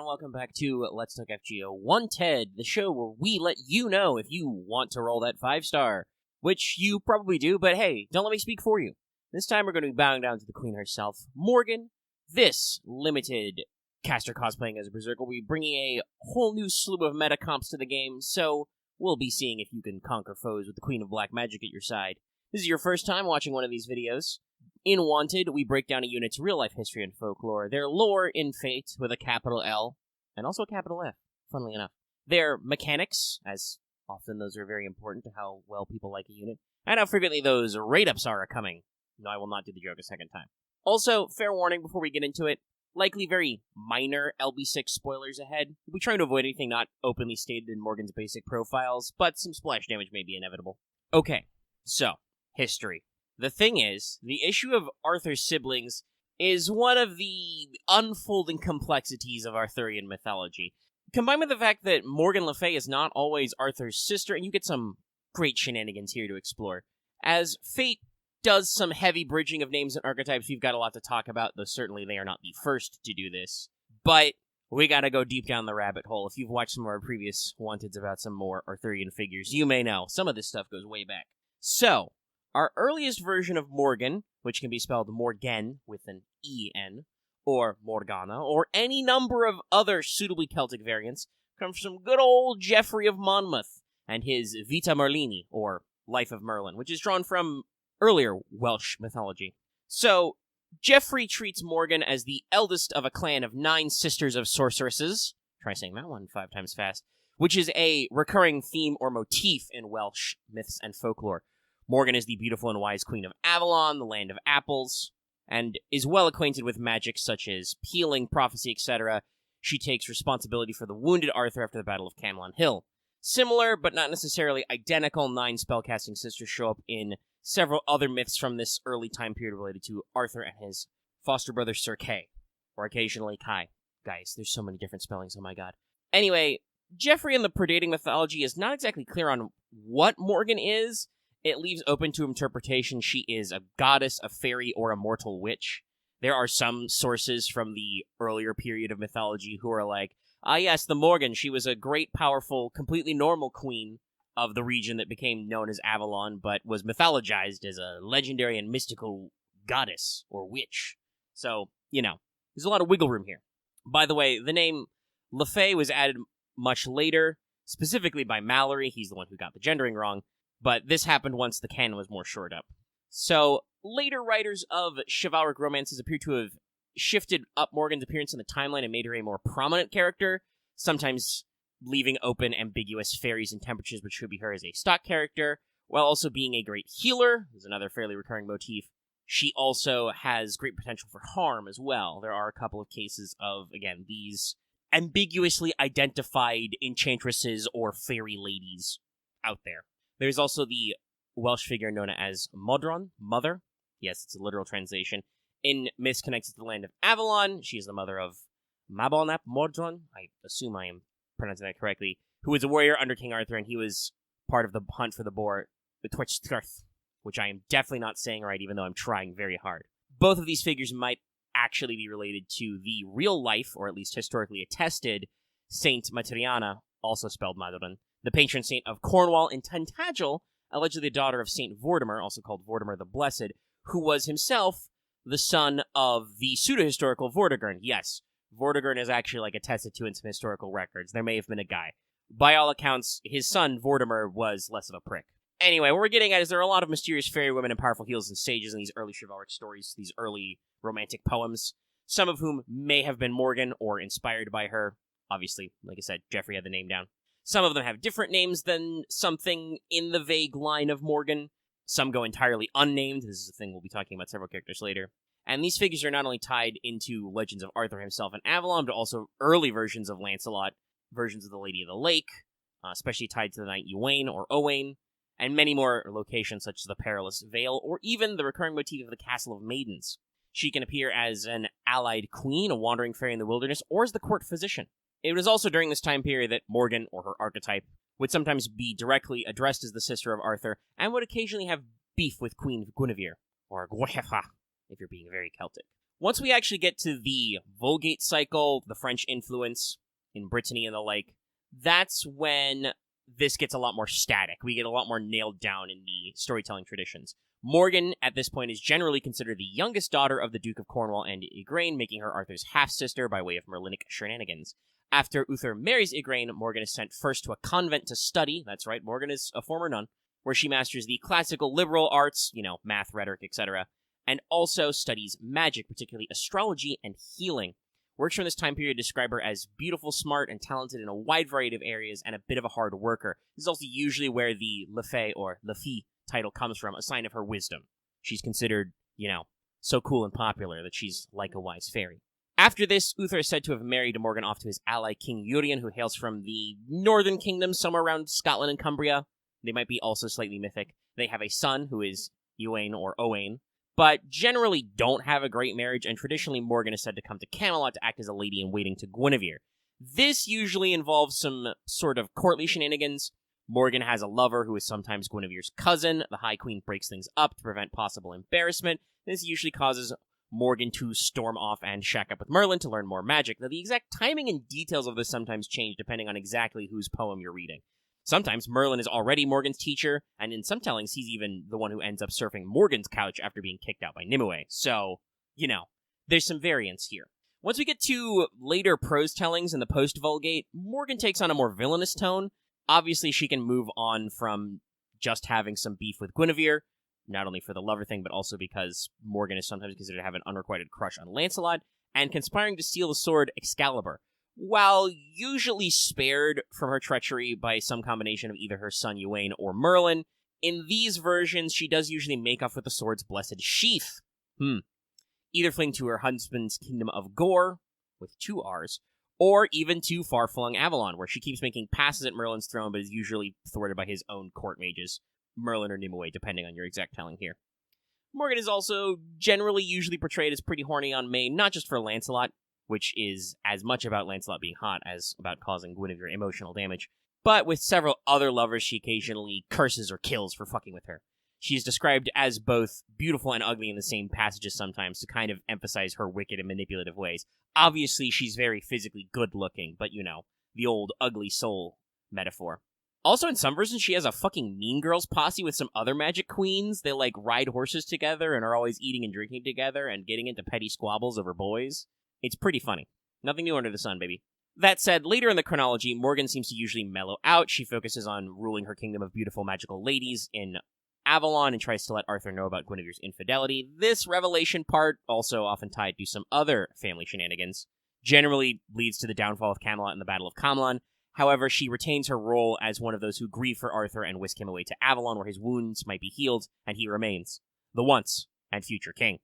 welcome back to Let's Talk FGO Wanted, the show where we let you know if you want to roll that 5-star, which you probably do, but hey, don't let me speak for you. This time we're going to be bowing down to the queen herself, Morgan. This limited caster cosplaying as a berserker will be bringing a whole new slew of meta comps to the game, so we'll be seeing if you can conquer foes with the Queen of Black Magic at your side. This is your first time watching one of these videos. In Wanted, we break down a unit's real-life history and folklore, their lore in Fate with a capital L, and also a capital F, funnily enough. Their mechanics, as often those are very important to how well people like a unit, and how frequently those rate-ups are coming. No, I will not do the joke a second time. Also, fair warning before we get into it, likely very minor LB6 spoilers ahead. We'll be trying to avoid anything not openly stated in Morgan's basic profiles, but some splash damage may be inevitable. Okay, so, history. The thing is, the issue of Arthur's siblings is one of the unfolding complexities of Arthurian mythology. Combined with the fact that Morgan Le Fay is not always Arthur's sister, and you get some great shenanigans here to explore. As Fate does some heavy bridging of names and archetypes, we've got a lot to talk about, though certainly they are not the first to do this. But we gotta go deep down the rabbit hole. If you've watched some of our previous Wanteds about some more Arthurian figures, you may know. Some of this stuff goes way back. So, our earliest version of Morgan, which can be spelled Morgan with an E-N, or Morgana, or any number of other suitably Celtic variants, comes from good old Geoffrey of Monmouth and his Vita Merlini, or Life of Merlin, which is drawn from earlier Welsh mythology. So, Geoffrey treats Morgan as the eldest of a clan of 9 sisters of sorceresses. Try saying that one 5 times fast. Which is a recurring theme or motif in Welsh myths and folklore. Morgan is the beautiful and wise queen of Avalon, the land of apples, and is well acquainted with magic such as healing, prophecy, etc. She takes responsibility for the wounded Arthur after the Battle of Camlan Hill. Similar, but not necessarily identical, 9 spellcasting sisters show up in several other myths from this early time period related to Arthur and his foster brother Sir Kay, or occasionally Kai. Guys, there's so many different spellings, oh my god. Anyway, Geoffrey in the predating mythology is not exactly clear on what Morgan is. It leaves open to interpretation she is a goddess, a fairy, or a mortal witch. There are some sources from the earlier period of mythology who are like, yes, the Morgan, she was a great, powerful, completely normal queen of the region that became known as Avalon, but was mythologized as a legendary and mystical goddess, or witch. So, there's a lot of wiggle room here. By the way, the name Le Fay was added much later, specifically by Mallory. He's the one who got the gendering wrong. But this happened once the canon was more shored up. So, later writers of chivalric romances appear to have shifted up Morgan's appearance in the timeline and made her a more prominent character, sometimes leaving open ambiguous fairies and temperatures which could be her as a stock character, while also being a great healer. There's another fairly recurring motif. She also has great potential for harm as well. There are a couple of cases of, again, these ambiguously identified enchantresses or fairy ladies out there. There's also the Welsh figure known as Modron, Mother. Yes, it's a literal translation. In myths connected to the land of Avalon, she is the mother of Mabon ap Modron. I assume I am pronouncing that correctly. Who was a warrior under King Arthur, and he was part of the hunt for the boar, the Twitchthurth, which I am definitely not saying right, even though I'm trying very hard. Both of these figures might actually be related to the real life, or at least historically attested, Saint Matriana, also spelled Madron, the patron saint of Cornwall and Tintagel, allegedly the daughter of Saint Vortimer, also called Vortimer the Blessed, who was himself the son of the pseudo-historical Vortigern. Yes, Vortigern is actually attested to in some historical records. There may have been a guy. By all accounts, his son Vortimer was less of a prick. Anyway, what we're getting at is there are a lot of mysterious fairy women and powerful healers and sages in these early chivalric stories, these early romantic poems, some of whom may have been Morgan or inspired by her. Obviously, like I said, Geoffrey had the name down. Some of them have different names than something in the vague line of Morgan. Some go entirely unnamed. This is a thing we'll be talking about several characters later. And these figures are not only tied into legends of Arthur himself and Avalon, but also early versions of Lancelot, versions of the Lady of the Lake, especially tied to the Knight Uwaine or Owain, and many more locations such as the Perilous Vale, or even the recurring motif of the Castle of Maidens. She can appear as an allied queen, a wandering fairy in the wilderness, or as the court physician. It was also during this time period that Morgan, or her archetype, would sometimes be directly addressed as the sister of Arthur, and would occasionally have beef with Queen Guinevere, or Guinevere, if you're being very Celtic. Once we actually get to the Vulgate cycle, the French influence in Brittany and the like, that's when this gets a lot more static. We get a lot more nailed down in the storytelling traditions. Morgan, at this point, is generally considered the youngest daughter of the Duke of Cornwall and Igraine, making her Arthur's half-sister by way of Merlinic shenanigans. After Uther marries Igraine, Morgan is sent first to a convent to study, that's right, Morgan is a former nun, where she masters the classical liberal arts, math, rhetoric, etc., and also studies magic, particularly astrology and healing. Works from this time period describe her as beautiful, smart, and talented in a wide variety of areas, and a bit of a hard worker. This is also usually where the Le Fay or Le Fille title comes from, a sign of her wisdom. She's considered, so cool and popular that she's like a wise fairy. After this, Uther is said to have married Morgan off to his ally, King Urien, who hails from the northern kingdom, somewhere around Scotland and Cumbria. They might be also slightly mythic. They have a son, who is Ewain or Owain, but generally don't have a great marriage, and traditionally Morgan is said to come to Camelot to act as a lady-in-waiting to Guinevere. This usually involves some sort of courtly shenanigans. Morgan has a lover who is sometimes Guinevere's cousin. The High Queen breaks things up to prevent possible embarrassment. This usually causes Morgan to storm off and shack up with Merlin to learn more magic. Now, the exact timing and details of this sometimes change depending on exactly whose poem you're reading. Sometimes Merlin is already Morgan's teacher, and in some tellings, he's even the one who ends up surfing Morgan's couch after being kicked out by Nimue. So, there's some variance here. Once we get to later prose tellings in the post-Vulgate, Morgan takes on a more villainous tone. Obviously, she can move on from just having some beef with Guinevere, not only for the lover thing, but also because Morgan is sometimes considered to have an unrequited crush on Lancelot, and conspiring to steal the sword Excalibur. While usually spared from her treachery by some combination of either her son Ewain or Merlin, in these versions she does usually make off with the sword's blessed sheath. Either fleeing to her husband's kingdom of Gore, with 2 R's, or even to far-flung Avalon, where she keeps making passes at Merlin's throne but is usually thwarted by his own court mages, Merlin or Nimue, depending on your exact telling here. Morgan is also generally usually portrayed as pretty horny on main, not just for Lancelot, which is as much about Lancelot being hot as about causing Guinevere emotional damage. But with several other lovers, she occasionally curses or kills for fucking with her. She is described as both beautiful and ugly in the same passages sometimes to kind of emphasize her wicked and manipulative ways. Obviously, she's very physically good-looking, but the old ugly soul metaphor. Also, in some versions, she has a fucking Mean Girls posse with some other magic queens. They, ride horses together and are always eating and drinking together and getting into petty squabbles over boys. It's pretty funny. Nothing new under the sun, baby. That said, later in the chronology, Morgan seems to usually mellow out. She focuses on ruling her kingdom of beautiful magical ladies in Avalon and tries to let Arthur know about Guinevere's infidelity. This revelation part, also often tied to some other family shenanigans, generally leads to the downfall of Camelot in the Battle of Camlan. However, she retains her role as one of those who grieve for Arthur and whisk him away to Avalon, where his wounds might be healed, and he remains the once and future king.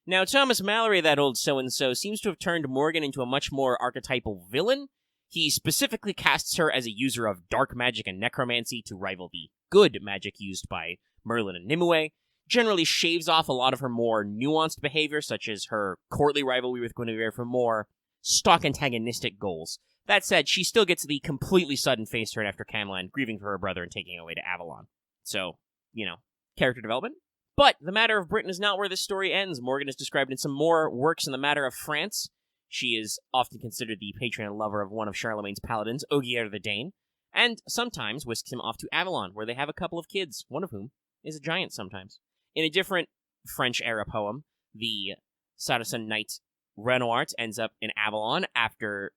Now, Thomas Mallory, that old so-and-so, seems to have turned Morgan into a much more archetypal villain. He specifically casts her as a user of dark magic and necromancy to rival the good magic used by Merlin and Nimue, generally shaves off a lot of her more nuanced behavior, such as her courtly rivalry with Guinevere, for more stock antagonistic goals. That said, she still gets the completely sudden face turn after Camlan, grieving for her brother and taking away to Avalon. So, character development. But the matter of Britain is not where this story ends. Morgan is described in some more works in the matter of France. She is often considered the patron and lover of one of Charlemagne's paladins, Ogier the Dane, and sometimes whisks him off to Avalon, where they have a couple of kids, one of whom is a giant sometimes. In a different French-era poem, the Saracen knight Renoir ends up in Avalon after,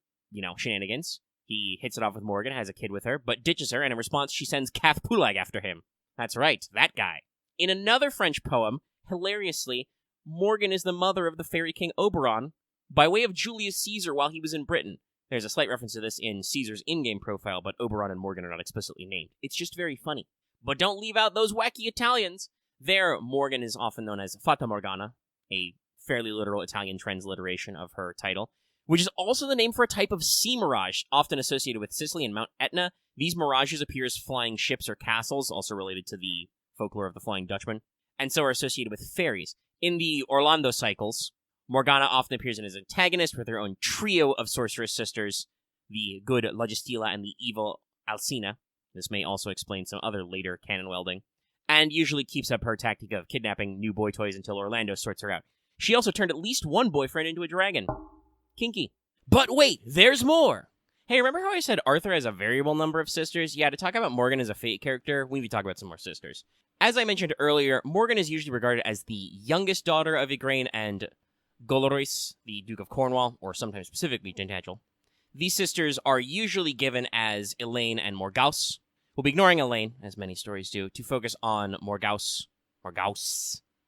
shenanigans. He hits it off with Morgan, has a kid with her, but ditches her, and in response she sends Cath Pulag after him. That's right, that guy. In another French poem, hilariously, Morgan is the mother of the fairy king Oberon by way of Julius Caesar while he was in Britain. There's a slight reference to this in Caesar's in-game profile, but Oberon and Morgan are not explicitly named. It's just very funny. But don't leave out those wacky Italians. There, Morgan is often known as Fata Morgana, a fairly literal Italian transliteration of her title, which is also the name for a type of sea mirage, often associated with Sicily and Mount Etna. These mirages appear as flying ships or castles, also related to the folklore of the Flying Dutchman, and so are associated with fairies. In the Orlando cycles, Morgana often appears as an antagonist with her own trio of sorceress sisters, the good Logistela and the evil Alcina. This may also explain some other later canon welding, and usually keeps up her tactic of kidnapping new boy toys until Orlando sorts her out. She also turned at least one boyfriend into a dragon. Kinky. But wait, there's more! Hey, remember how I said Arthur has a variable number of sisters? Yeah, to talk about Morgan as a fate character, we need to talk about some more sisters. As I mentioned earlier, Morgan is usually regarded as the youngest daughter of Igraine and Golorois, the Duke of Cornwall, or sometimes specifically Tintagel. These sisters are usually given as Elaine and Morgause. We'll be ignoring Elaine, as many stories do, to focus on Morgause.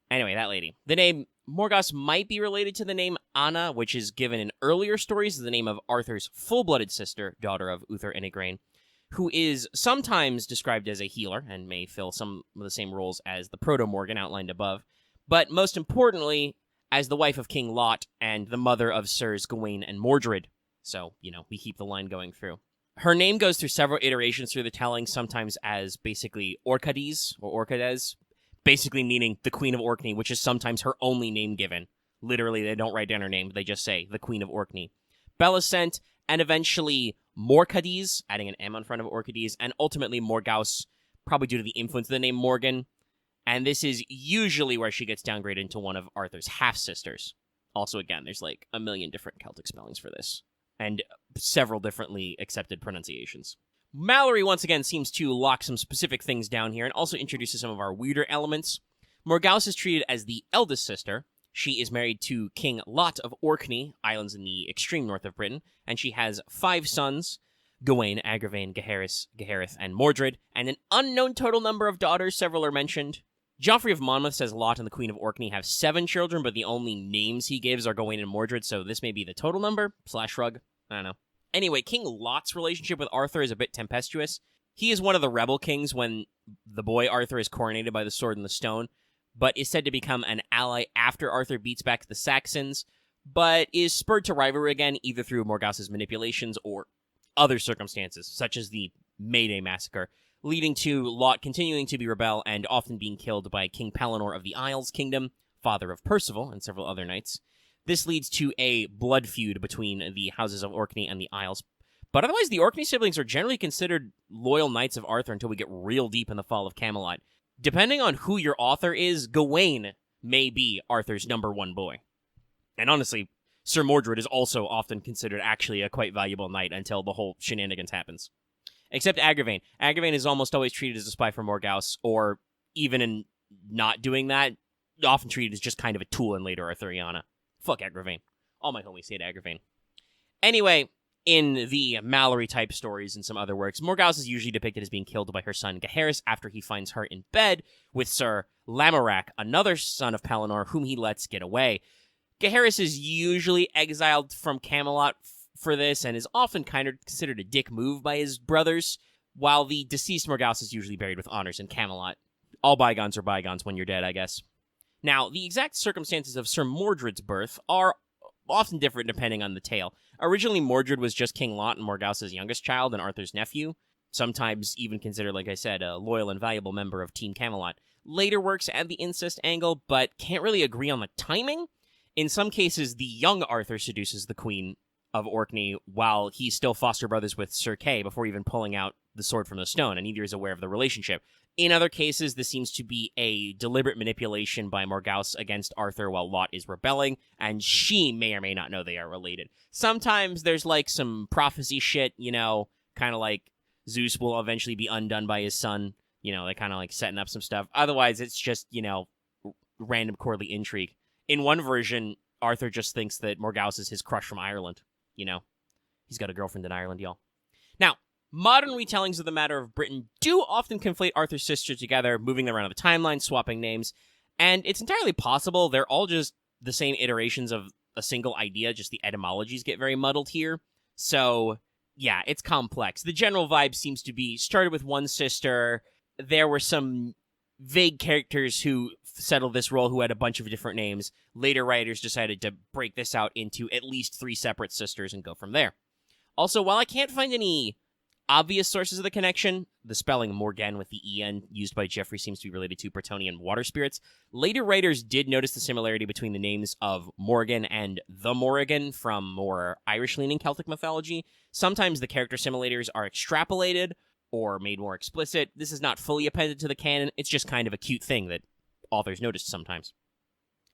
Anyway, that lady. The name Morgause might be related to the name Anna, which is given in earlier stories as the name of Arthur's full-blooded sister, daughter of Uther and Igraine, who is sometimes described as a healer and may fill some of the same roles as the Proto-Morgan outlined above, but most importantly, as the wife of King Lot and the mother of Sirs Gawain and Mordred. So, we keep the line going through. Her name goes through several iterations through the telling, sometimes as basically Orcades or Orcades, basically meaning the Queen of Orkney, which is sometimes her only name given. Literally, they don't write down her name, but they just say the Queen of Orkney. Belisent, and eventually Morcades, adding an M on front of Orcades, and ultimately Morgause, probably due to the influence of the name Morgan. And this is usually where she gets downgraded into one of Arthur's half-sisters. Also, again, there's like a million different Celtic spellings for this, and several differently accepted pronunciations. Mallory, once again, seems to lock some specific things down here and also introduces some of our weirder elements. Morgause is treated as the eldest sister. She is married to King Lot of Orkney, islands in the extreme north of Britain, and she has 5 sons, Gawain, Agravain, Gahareth, and Mordred, and an unknown total number of daughters, several are mentioned. Joffrey of Monmouth says Lot and the Queen of Orkney have 7 children, but the only names he gives are Gawain and Mordred, so this may be the total number, /shrug, I don't know. Anyway, King Lot's relationship with Arthur is a bit tempestuous. He is one of the rebel kings when the boy Arthur is coronated by the sword and the stone, but is said to become an ally after Arthur beats back the Saxons, but is spurred to rivalry again either through Morgause's manipulations or other circumstances, such as the May Day massacre, leading to Lot continuing to be rebel and often being killed by King Pellinore of the Isles Kingdom, father of Percival and several other knights. This leads to a blood feud between the houses of Orkney and the Isles. But otherwise, the Orkney siblings are generally considered loyal knights of Arthur until we get real deep in the fall of Camelot. Depending on who your author is, Gawain may be Arthur's number 1 boy. And honestly, Sir Mordred is also often considered actually a quite valuable knight until the whole shenanigans happens. Except Agravain. Agravain is almost always treated as a spy for Morgause, or even in not doing that, often treated as just kind of a tool in later Arthuriana. Fuck Agravain. All my homies hate Agravain. Anyway, in the Mallory-type stories and some other works, Morgause is usually depicted as being killed by her son Gaheris after he finds her in bed with Sir Lamorak, another son of Pellinore, whom he lets get away. Gaheris is usually exiled from Camelot for this, and is often kind of considered a dick move by his brothers, while the deceased Morgause is usually buried with honors in Camelot. All bygones are bygones when you're dead, I guess. Now, the exact circumstances of Sir Mordred's birth are often different depending on the tale. Originally, Mordred was just King Lot and Morgause's youngest child and Arthur's nephew, sometimes even considered, like I said, a loyal and valuable member of Team Camelot. Later works add the incest angle, but can't really agree on the timing. In some cases, the young Arthur seduces the Queen of Orkney while he's still foster brothers with Sir Kay before even pulling out the sword from the stone, and neither is aware of the relationship. In other cases, this seems to be a deliberate manipulation by Morgause against Arthur while Lot is rebelling, and she may or may not know they are related. Sometimes there's like some prophecy shit, kind of like Zeus will eventually be undone by his son, they kind of like setting up some stuff. Otherwise, it's just, random courtly intrigue. In one version, Arthur just thinks that Morgause is his crush from Ireland. He's got a girlfriend in Ireland, y'all. Now, modern retellings of the matter of Britain do often conflate Arthur's sisters together, moving them around the timeline, swapping names, and it's entirely possible they're all just the same iterations of a single idea, just the etymologies get very muddled here. So, yeah, it's complex. The general vibe seems to be, started with one sister, there were some vague characters who settled this role who had a bunch of different names. Later writers decided to break this out into at least 3 separate sisters and go from there. Also, while I can't find any obvious sources of the connection, the spelling Morgan with the EN used by Geoffrey seems to be related to Bretonnian water spirits. Later writers did notice the similarity between the names of Morgan and the Morrigan from more Irish-leaning Celtic mythology. Sometimes the character simulators are extrapolated or made more explicit. This is not fully appended to the canon, it's just kind of a cute thing that authors noticed sometimes.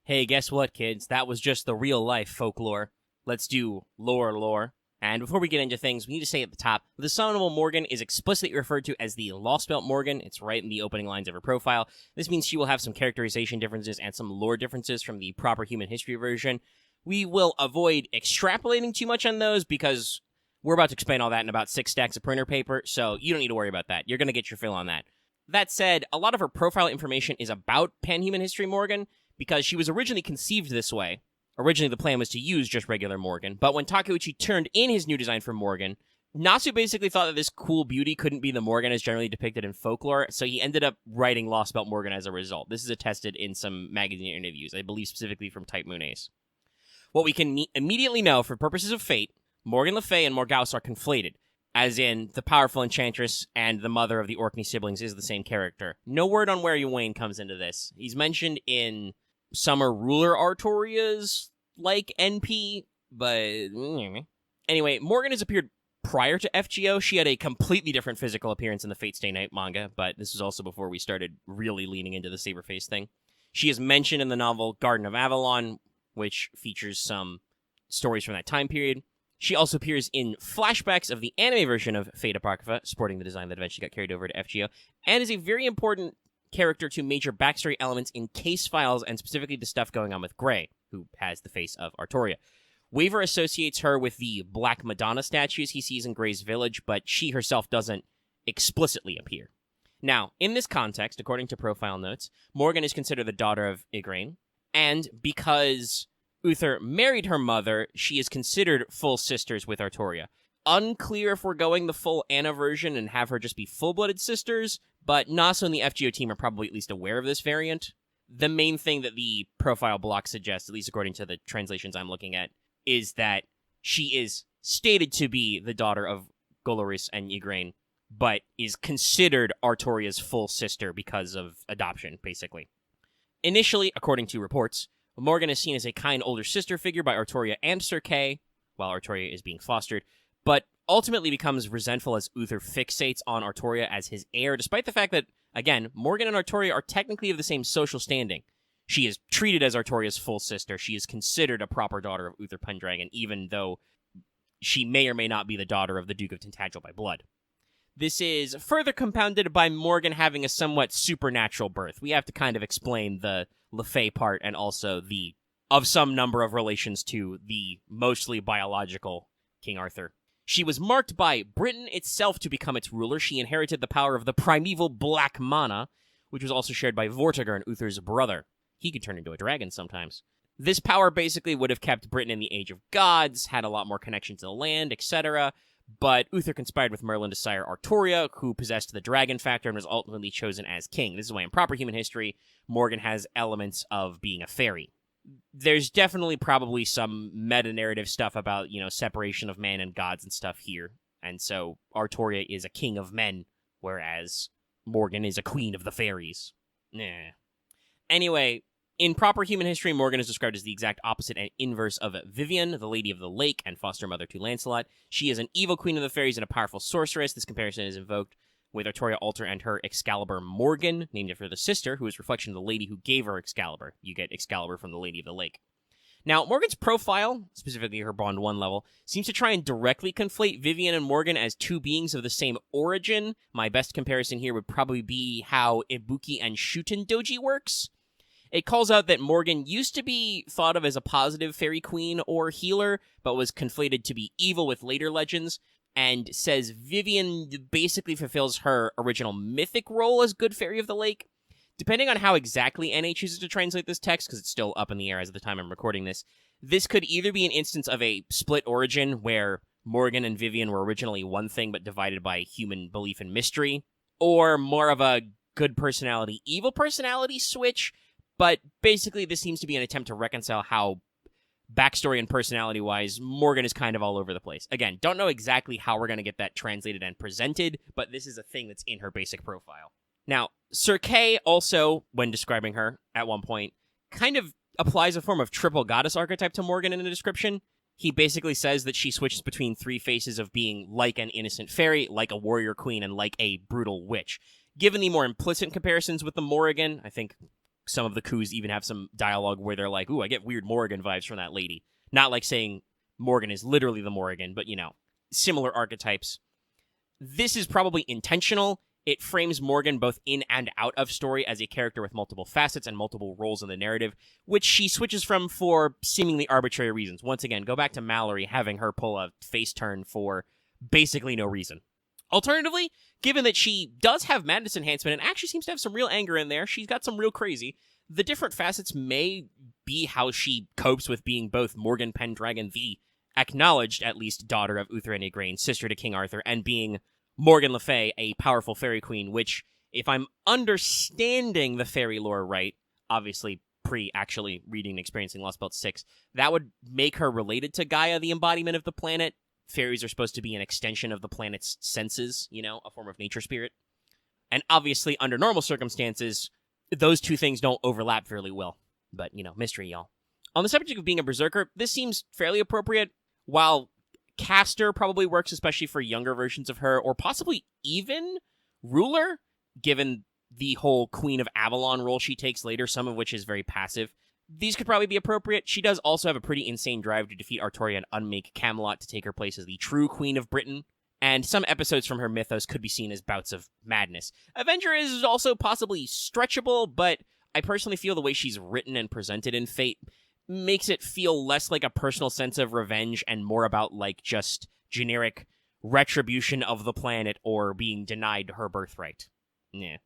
Hey, guess what, kids? That was just the real-life folklore. Let's do lore. And before we get into things, we need to say at the top, the summonable Morgan is explicitly referred to as the Lost Belt Morgan. It's right in the opening lines of her profile. This means she will have some characterization differences and some lore differences from the proper human history version. We will avoid extrapolating too much on those because we're about to explain all that in about 6 stacks of printer paper, so you don't need to worry about that. You're going to get your fill on that. That said, a lot of her profile information is about Pan-Human History Morgan because she was originally conceived this way. Originally, the plan was to use just regular Morgan, but when Takeuchi turned in his new design for Morgan, Nasu basically thought that this cool beauty couldn't be the Morgan as generally depicted in folklore, so he ended up writing Lost Belt Morgan as a result. This is attested in some magazine interviews, I believe specifically from Type Moon Ace. What we can immediately know for purposes of fate, Morgan Le Fay and Morgause are conflated, as in the powerful enchantress and the mother of the Orkney siblings is the same character. No word on where Ywain comes into this. He's mentioned in Summer Ruler Artoria's NP, but anyway, Morgan has appeared prior to FGO. She had a completely different physical appearance in the Fate Stay Night manga, but this was also before we started really leaning into the Saberface thing. She is mentioned in the novel Garden of Avalon, which features some stories from that time period. She also appears in flashbacks of the anime version of Fate Apocrypha, supporting the design that eventually got carried over to FGO, and is a very important character to major backstory elements in case files, and specifically the stuff going on with Gray, who has the face of Arturia. Waver associates her with the Black Madonna statues he sees in Gray's village, but she herself doesn't explicitly appear. Now, in this context, according to profile notes, Morgan is considered the daughter of Igraine, and because Uther married her mother, she is considered full sisters with Arturia. Unclear if we're going the full Anna version and have her just be full-blooded sisters, but Nasu and the FGO team are probably at least aware of this variant. The main thing that the profile block suggests, at least according to the translations I'm looking at, is that she is stated to be the daughter of Goloris and Igraine, but is considered Arturia's full sister because of adoption, basically. Initially, according to reports, Morgan is seen as a kind older sister figure by Arturia and Sir Kay, while Arturia is being fostered, but ultimately becomes resentful as Uther fixates on Arturia as his heir, despite the fact that, again, Morgan and Arturia are technically of the same social standing. She is treated as Arturia's full sister. She is considered a proper daughter of Uther Pendragon, even though she may or may not be the daughter of the Duke of Tintagel by blood. This is further compounded by Morgan having a somewhat supernatural birth. We have to kind of explain the Le Fay part and also the of some number of relations to the mostly biological King Arthur. She was marked by Britain itself to become its ruler. She inherited the power of the primeval black mana, which was also shared by Vortigern, Uther's brother. He could turn into a dragon sometimes. This power basically would have kept Britain in the Age of Gods, had a lot more connection to the land, etc., but Uther conspired with Merlin to sire Arturia, who possessed the dragon factor and was ultimately chosen as king. This is why in proper human history, Morgan has elements of being a fairy. There's definitely probably some meta-narrative stuff about, separation of man and gods and stuff here. And so Arturia is a king of men, whereas Morgan is a queen of the fairies. Nah. Anyway, in proper human history, Morgan is described as the exact opposite and inverse of Vivian, the Lady of the Lake, and foster mother to Lancelot. She is an evil queen of the fairies and a powerful sorceress. This comparison is invoked with Arturia Alter and her Excalibur Morgan, named after the sister, who is a reflection of the lady who gave her Excalibur. You get Excalibur from the Lady of the Lake. Now, Morgan's profile, specifically her Bond 1 level, seems to try and directly conflate Vivian and Morgan as two beings of the same origin. My best comparison here would probably be how Ibuki and Shuten Doji works. It calls out that Morgan used to be thought of as a positive fairy queen or healer, but was conflated to be evil with later legends, and says Vivian basically fulfills her original mythic role as good fairy of the lake. Depending on how exactly NA chooses to translate this text, because it's still up in the air as of the time I'm recording this, this could either be an instance of a split origin where Morgan and Vivian were originally one thing but divided by human belief and mystery, or more of a good personality, evil personality switch. But basically, this seems to be an attempt to reconcile how, backstory and personality-wise, Morgan is kind of all over the place. Again, don't know exactly how we're going to get that translated and presented, but this is a thing that's in her basic profile. Now, Sir Kay also, when describing her at one point, kind of applies a form of triple goddess archetype to Morgan in the description. He basically says that she switches between three faces of being like an innocent fairy, like a warrior queen, and like a brutal witch. Given the more implicit comparisons with the Morrigan, I think some of the coups even have some dialogue where they're like, ooh, I get weird Morrigan vibes from that lady. Not like saying Morgan is literally the Morrigan, but, similar archetypes. This is probably intentional. It frames Morgan both in and out of story as a character with multiple facets and multiple roles in the narrative, which she switches from for seemingly arbitrary reasons. Once again, go back to Mallory having her pull a face turn for basically no reason. Alternatively, given that she does have madness enhancement and actually seems to have some real anger in there, she's got some real crazy, the different facets may be how she copes with being both Morgan Pendragon, the acknowledged, at least, daughter of Arthuriana Grain, sister to King Arthur, and being Morgan Le Fay, a powerful fairy queen, which, if I'm understanding the fairy lore right, obviously pre-actually reading and experiencing Lost Belt 6, that would make her related to Gaia, the embodiment of the planet. Fairies are supposed to be an extension of the planet's senses, a form of nature spirit. And obviously, under normal circumstances, those two things don't overlap fairly well. But, mystery, y'all. On the subject of being a berserker, this seems fairly appropriate. While Caster probably works especially for younger versions of her, or possibly even Ruler, given the whole Queen of Avalon role she takes later, some of which is very passive. These could probably be appropriate. She does also have a pretty insane drive to defeat Arturia and unmake Camelot to take her place as the true Queen of Britain, and some episodes from her mythos could be seen as bouts of madness. Avenger is also possibly stretchable, but I personally feel the way she's written and presented in Fate makes it feel less like a personal sense of revenge and more about, just generic retribution of the planet or being denied her birthright. Yeah.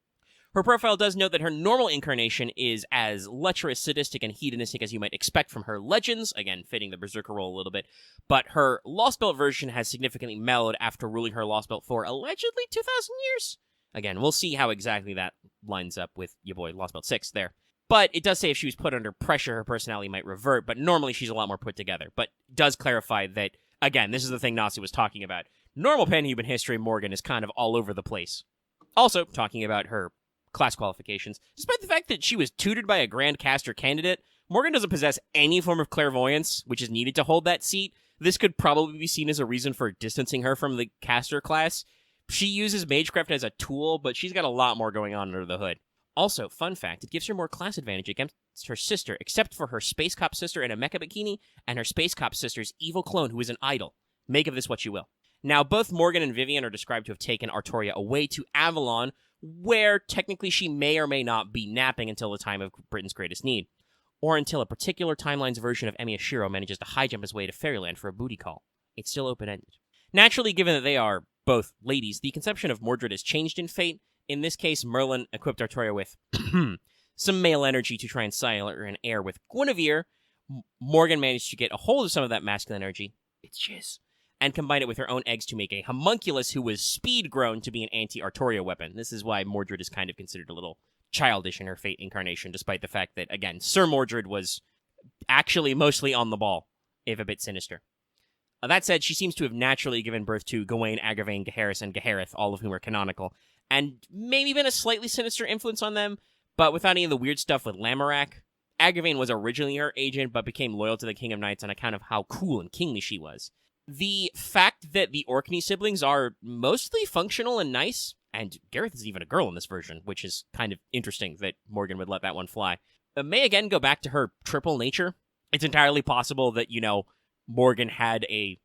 Her profile does note that her normal incarnation is as lecherous, sadistic, and hedonistic as you might expect from her legends, again, fitting the Berserker role a little bit, but her Lost Belt version has significantly mellowed after ruling her Lost Belt for allegedly 2,000 years? Again, we'll see how exactly that lines up with your boy Lost Belt 6 there. But it does say if she was put under pressure, her personality might revert, but normally she's a lot more put together. But does clarify that, again, this is the thing Nasi was talking about. Normal Panhuman history, Morgan is kind of all over the place. Also, talking about her class qualifications, despite the fact that she was tutored by a Grand Caster candidate, Morgan doesn't possess any form of clairvoyance, which is needed to hold that seat. This could probably be seen as a reason for distancing her from the Caster class. She uses Magecraft as a tool, but she's got a lot more going on under the hood. Also, fun fact, it gives her more class advantage against her sister, except for her Space Cop sister in a mecha bikini, and her Space Cop sister's evil clone who is an idol. Make of this what you will. Now, both Morgan and Vivian are described to have taken Arturia away to Avalon, where technically she may or may not be napping until the time of Britain's greatest need, or until a particular timeline's version of Emiyashiro manages to hijump his way to Fairyland for a booty call. It's still open-ended. Naturally, given that they are both ladies, the conception of Mordred has changed in Fate. In this case, Merlin equipped Arturia with some male energy to try and silence her in air with Guinevere. Morgan managed to get a hold of some of that masculine energy, it's jizz, and combine it with her own eggs to make a homunculus who was speed-grown to be an anti-Arturia weapon. This is why Mordred is kind of considered a little childish in her Fate incarnation, despite the fact that, again, Sir Mordred was actually mostly on the ball, if a bit sinister. That said, she seems to have naturally given birth to Gawain, Agravain, Gaheris, and Gahareth, all of whom are canonical, and maybe been a slightly sinister influence on them, but without any of the weird stuff with Lamorak. Agravain was originally her agent, but became loyal to the King of Knights on account of how cool and kingly she was. The fact that the Orkney siblings are mostly functional and nice, and Gareth is even a girl in this version, which is kind of interesting that Morgan would let that one fly, may again go back to her triple nature. It's entirely possible that, Morgan had a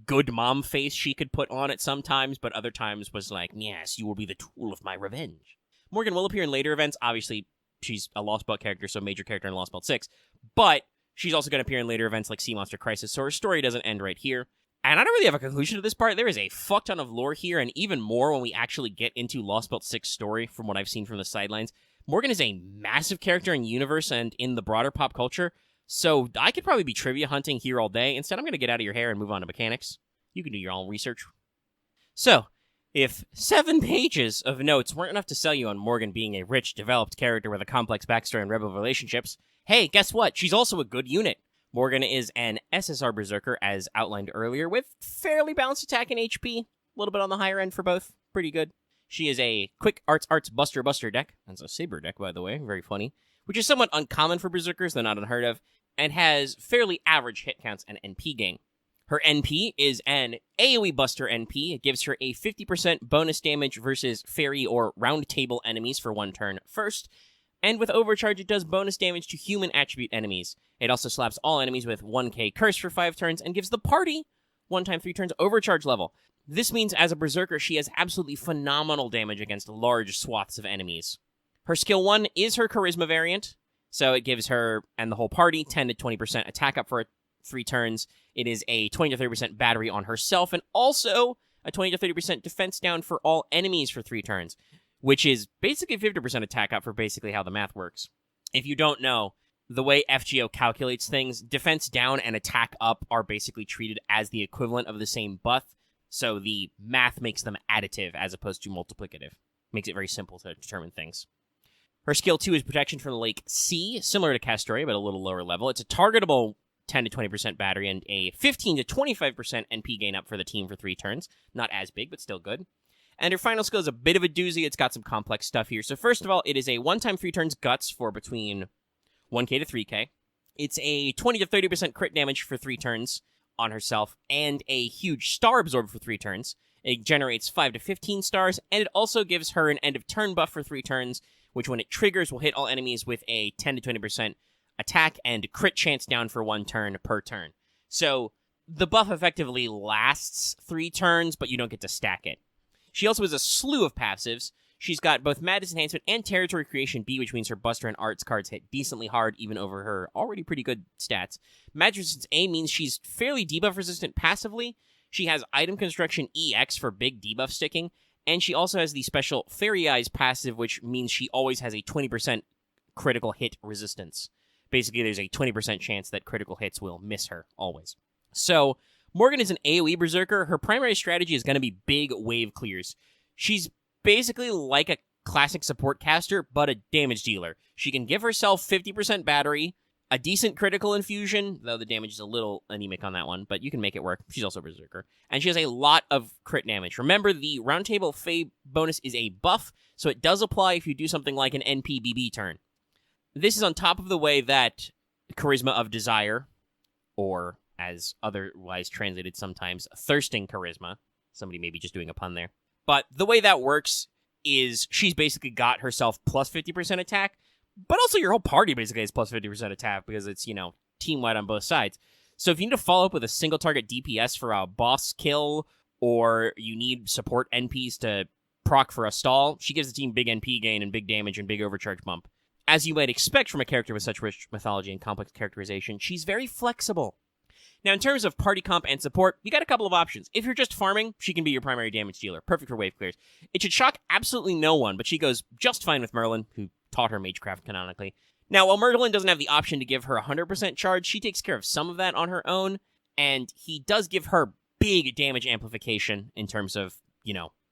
good mom face she could put on it sometimes, but other times was like, yes, you will be the tool of my revenge. Morgan will appear in later events. Obviously, she's a Lost Belt character, so major character in Lost Belt 6, but she's also going to appear in later events like Sea Monster Crisis, so her story doesn't end right here. And I don't really have a conclusion to this part. There is a fuck ton of lore here, and even more when we actually get into Lost Belt 6 story from what I've seen from the sidelines. Morgan is a massive character in universe and in the broader pop culture, so I could probably be trivia hunting here all day. Instead, I'm going to get out of your hair and move on to mechanics. You can do your own research. So, if 7 pages of notes weren't enough to sell you on Morgan being a rich, developed character with a complex backstory and rebel relationships, hey, guess what? She's also a good unit. Morgan is an SSR Berserker, as outlined earlier, with fairly balanced attack and HP. A little bit on the higher end for both. Pretty good. She is a quick arts buster deck. That's a saber deck, by the way. Very funny. Which is somewhat uncommon for Berserkers, though not unheard of, and has fairly average hit counts and NP gain. Her NP is an AoE Buster NP. It gives her a 50% bonus damage versus fairy or round table enemies for 1 turn first. And with Overcharge, it does bonus damage to human attribute enemies. It also slaps all enemies with 1k curse for 5 turns and gives the party 1 time 3 turns Overcharge level. This means as a Berserker, she has absolutely phenomenal damage against large swaths of enemies. Her skill 1 is her Charisma variant, so it gives her and the whole party 10 to 20% attack up for 3 turns. It is a 20 to 30% battery on herself, and also a 20 to 30% defense down for all enemies for 3 turns, which is basically 50% attack up for basically how the math works. If you don't know, the way FGO calculates things, defense down and attack up are basically treated as the equivalent of the same buff, so the math makes them additive as opposed to multiplicative. Makes it very simple to determine things. Her skill 2 is Protection from the Lake Sea, similar to Castoria, but a little lower level. It's a targetable 10 to 20% battery and a 15 to 25% NP gain up for the team for 3 turns. Not as big, but still good. And her final skill is a bit of a doozy. It's got some complex stuff here. So first of all, it is a 1 time 3 turns Guts for between 1k to 3k. It's a 20 to 30% crit damage for 3 turns on herself, and a huge star absorb for 3 turns. It generates 5 to 15 stars, and it also gives her an end of turn buff for 3 turns, which when it triggers will hit all enemies with a 10 to 20% attack and crit chance down for 1 turn per turn. So the buff effectively lasts 3 turns, but you don't get to stack it. She also has a slew of passives. She's got both Madness Enhancement and Territory Creation B, which means her Buster and Arts cards hit decently hard, even over her already pretty good stats. Magic Resistance A means she's fairly debuff resistant passively. She has Item Construction EX for big debuff sticking, and she also has the special Fairy Eyes passive, which means she always has a 20% critical hit resistance. Basically, there's a 20% chance that critical hits will miss her, always. So, Morgan is an AoE Berserker. Her primary strategy is going to be big wave clears. She's basically like a classic support caster, but a damage dealer. She can give herself 50% battery, a decent critical infusion, though the damage is a little anemic on that one, but you can make it work. She's also a Berserker. And she has a lot of crit damage. Remember, the Roundtable Fae bonus is a buff, so it does apply if you do something like an NPBB turn. This is on top of the way that Charisma of Desire, or as otherwise translated sometimes, Thirsting Charisma. Somebody may be just doing a pun there. But the way that works is she's basically got herself plus 50% attack, but also your whole party basically has plus 50% attack because it's, team-wide on both sides. So if you need to follow up with a single target DPS for a boss kill, or you need support NPs to proc for a stall, she gives the team big NP gain and big damage and big overcharge bump. As you might expect from a character with such rich mythology and complex characterization, she's very flexible. Now, in terms of party comp and support, you got a couple of options. If you're just farming, she can be your primary damage dealer. Perfect for wave clears. It should shock absolutely no one, but she goes just fine with Merlin, who taught her Magecraft canonically. Now, while Merlin doesn't have the option to give her 100% charge, she takes care of some of that on her own, and he does give her big damage amplification in terms of,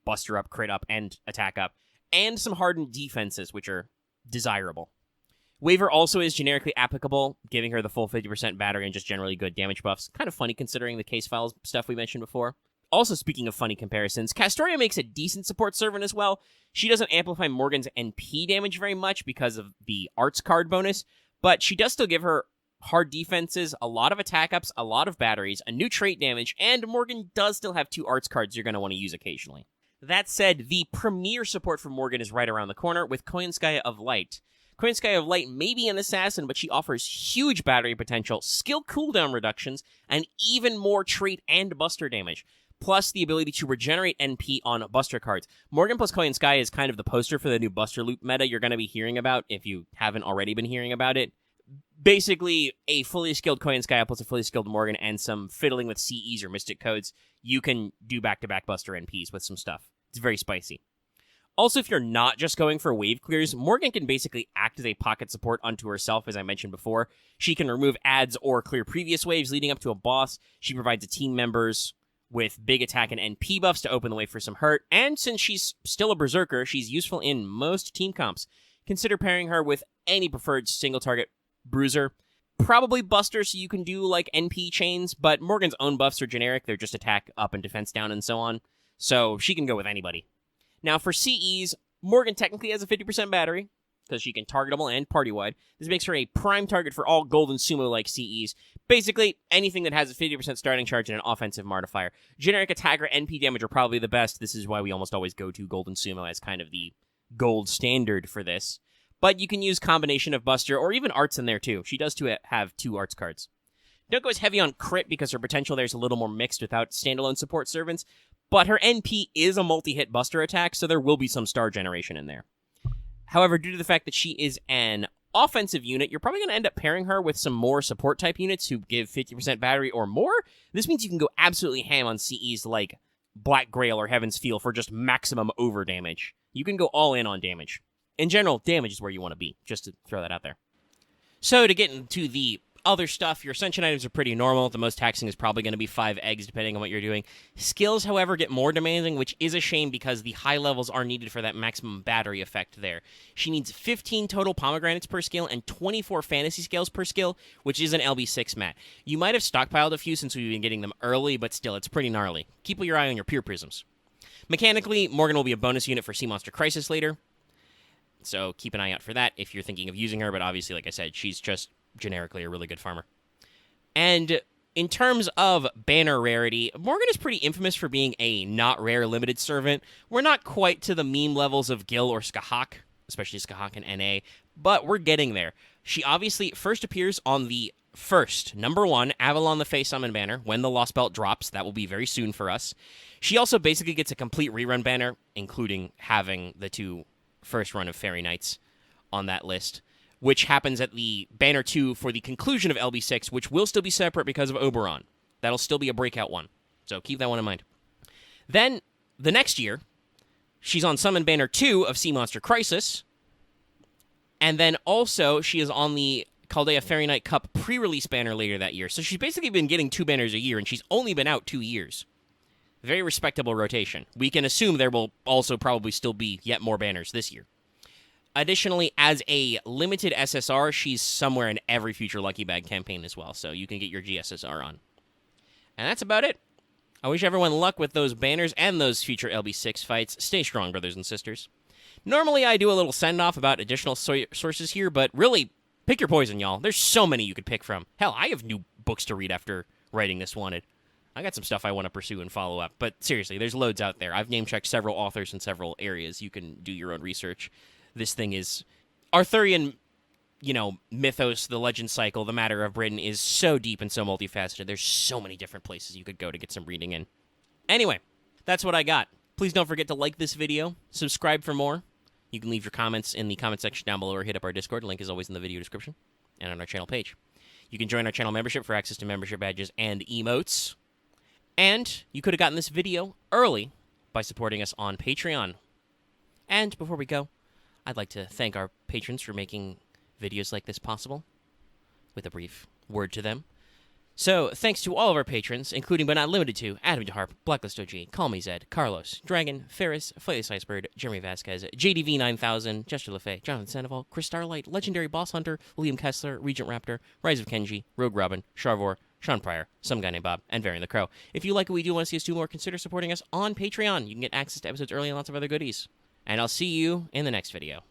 buster up, crit up, and attack up, and some hardened defenses, which are desirable. Waver also is generically applicable, giving her the full 50% battery and just generally good damage buffs. Kind of funny considering the case files stuff we mentioned before. Also, speaking of funny comparisons, Castoria makes a decent support servant as well. She doesn't amplify Morgan's NP damage very much because of the arts card bonus, but she does still give her hard defenses, a lot of attack ups, a lot of batteries, a new trait damage, and Morgan does still have 2 arts cards you're going to want to use occasionally. That said, the premier support for Morgan is right around the corner with Koyanskaya of Light. Koyanskaya of Light may be an assassin, but she offers huge battery potential, skill cooldown reductions, and even more trait and buster damage, plus the ability to regenerate NP on buster cards. Morgan plus Koyanskaya is kind of the poster for the new buster loop meta you're going to be hearing about if you haven't already been hearing about it. Basically, a fully skilled Koyanskaya plus a fully skilled Morgan and some fiddling with CEs or Mystic Codes, you can do back-to-back buster NPs with some stuff. It's very spicy. Also, if you're not just going for wave clears, Morgan can basically act as a pocket support unto herself, as I mentioned before. She can remove adds or clear previous waves leading up to a boss. She provides the team members with big attack and NP buffs to open the way for some hurt. And since she's still a Berserker, she's useful in most team comps. Consider pairing her with any preferred single-target bruiser. Probably Buster, so you can do, like, NP chains, but Morgan's own buffs are generic. They're just attack up and defense down and so on. So she can go with anybody. Now, for CEs, Morgan technically has a 50% battery, because she can targetable and party-wide. This makes her a prime target for all Golden Sumo-like CEs. Basically, anything that has a 50% starting charge and an offensive modifier. Generic attack or NP damage are probably the best. This is why we almost always go to Golden Sumo as kind of the gold standard for this. but you can use combination of Buster or even Arts in there too. She does have 2 Arts cards. Don't go as heavy on crit because her potential there's a little more mixed without standalone support servants, but her NP is a multi-hit Buster attack, so there will be some star generation in there. However, due to the fact that she is an offensive unit, you're probably going to end up pairing her with some more support type units who give 50% battery or more. This means you can go absolutely ham on CEs like Black Grail or Heaven's Feel for just maximum over damage. You can go all in on damage. In general, damage is where you want to be, just to throw that out there. So to get into the other stuff, your Ascension items are pretty normal. The most taxing is probably going to be 5 eggs, depending on what you're doing. Skills, however, get more demanding, which is a shame because the high levels are needed for that maximum battery effect there. She needs 15 total pomegranates per skill and 24 fantasy scales per skill, which is an LB6 mat. You might have stockpiled a few since we've been getting them early, but still, it's pretty gnarly. Keep your eye on your pure prisms. Mechanically, Morgan will be a bonus unit for Sea Monster Crisis later, so keep an eye out for that if you're thinking of using her, but obviously, like I said, she's just generically a really good farmer. And in terms of banner rarity, Morgan is pretty infamous for being a not rare limited servant. We're not quite to the meme levels of Gil or Skahak, especially Skahak and NA, but we're getting there. She obviously first appears on the first, number 1, Avalon the Fae Summon banner when the Lost Belt drops. That will be very soon for us. She also basically gets a complete rerun banner, including having the 2 first run of Fairy Knights on that list, which happens at the Banner 2 for the conclusion of LB6, which will still be separate because of Oberon. That'll still be a breakout one, so keep that one in mind. Then, the next year, she's on Summon Banner 2 of Sea Monster Crisis, and then also she is on the Chaldea Fairy Knight Cup pre-release banner later that year. So she's basically been getting 2 banners a year, and she's only been out 2 years. Very respectable rotation. We can assume there will also probably still be yet more banners this year. Additionally, as a limited SSR, she's somewhere in every future Lucky Bag campaign as well, so you can get your GSSR on. And that's about it. I wish everyone luck with those banners and those future LB6 fights. Stay strong, brothers and sisters. Normally, I do a little send-off about additional sources here, but really, pick your poison, y'all. There's so many you could pick from. Hell, I have new books to read after writing this wanted. I got some stuff I want to pursue and follow up, but seriously, there's loads out there. I've name-checked several authors in several areas. You can do your own research. This thing is Arthurian, mythos, the legend cycle, the matter of Britain is so deep and so multifaceted. There's so many different places you could go to get some reading in. Anyway, that's what I got. Please don't forget to like this video, subscribe for more. You can leave your comments in the comment section down below or hit up our Discord. Link is always in the video description and on our channel page. You can join our channel membership for access to membership badges and emotes. And you could have gotten this video early by supporting us on Patreon. And before we go, I'd like to thank our patrons for making videos like this possible, with a brief word to them. So, thanks to all of our patrons, including but not limited to Adam DeHarp, Blacklist OG, Call Me Zed, Carlos, Dragon, Ferris, Flayless Icebird, Jeremy Vasquez, JDV9000, Jester LaFay, Jonathan Sandoval, Chris Starlight, Legendary Boss Hunter, William Kessler, Regent Raptor, Rise of Kenji, Rogue Robin, Charvor, Sean Pryor, Some Guy Named Bob, and Varian the Crow. If you like what we do and want to see us do more, consider supporting us on Patreon. You can get access to episodes early and lots of other goodies. And I'll see you in the next video.